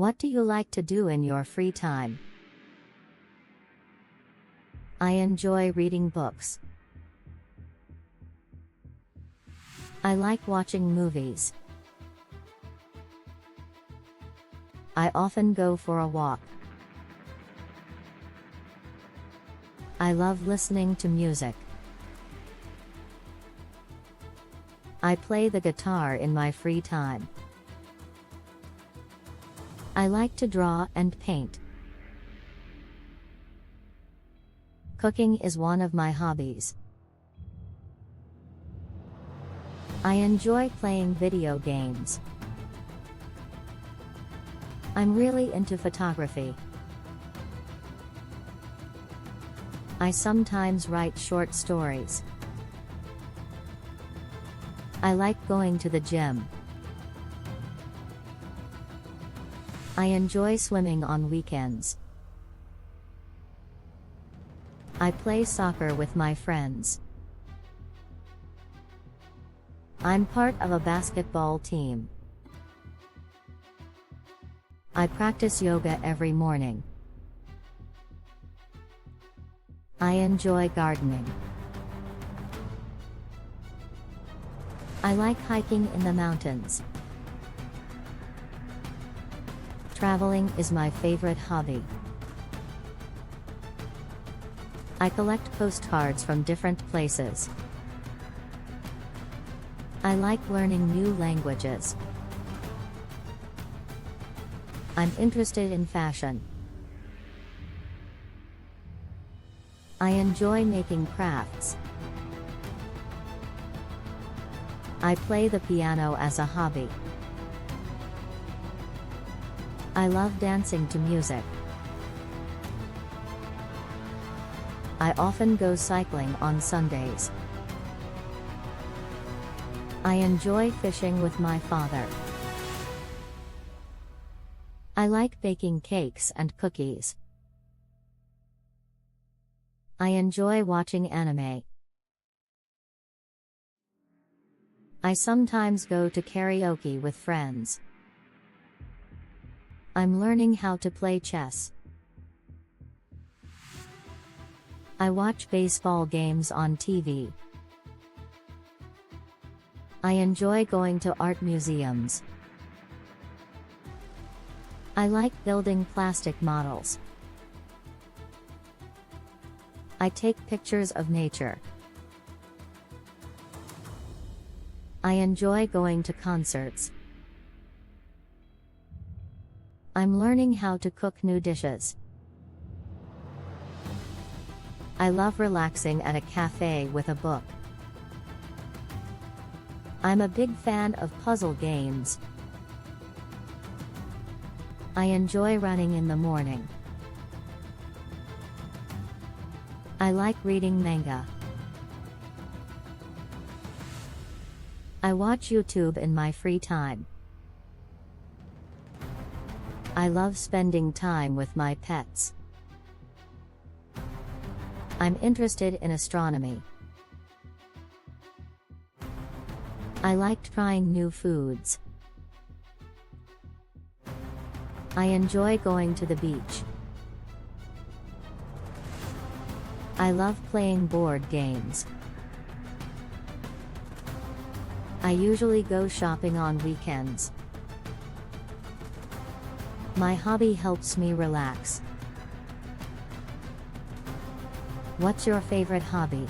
What do you like to do in your free time? I enjoy reading books. I like watching movies. I often go for a walk. I love listening to music. I play the guitar in my free time. I like to draw and paint. Cooking is one of my hobbies. I enjoy playing video games. I'm really into photography. I sometimes write short stories. I like going to the gym. I enjoy swimming on weekends. I play soccer with my friends. I'm part of a basketball team. I practice yoga every morning. I enjoy gardening. I like hiking in the mountains. Traveling is my favorite hobby. I collect postcards from different places. I like learning new languages. I'm interested in fashion. I enjoy making crafts. I play the piano as a hobby. I love dancing to music. I often go cycling on Sundays. I enjoy fishing with my father. I like baking cakes and cookies. I enjoy watching anime. I sometimes go to karaoke with friends. I'm learning how to play chess. I watch baseball games on TV. I enjoy going to art museums. I like building plastic models. I take pictures of nature. I enjoy going to concerts. I'm learning how to cook new dishes. I love relaxing at a cafe with a book. I'm a big fan of puzzle games. I enjoy running in the morning. I like reading manga. I watch YouTube in my free time. I love spending time with my pets. I'm interested in astronomy. I like trying new foods. I enjoy going to the beach. I love playing board games. I usually go shopping on weekends. My hobby helps me relax. What's your favorite hobby?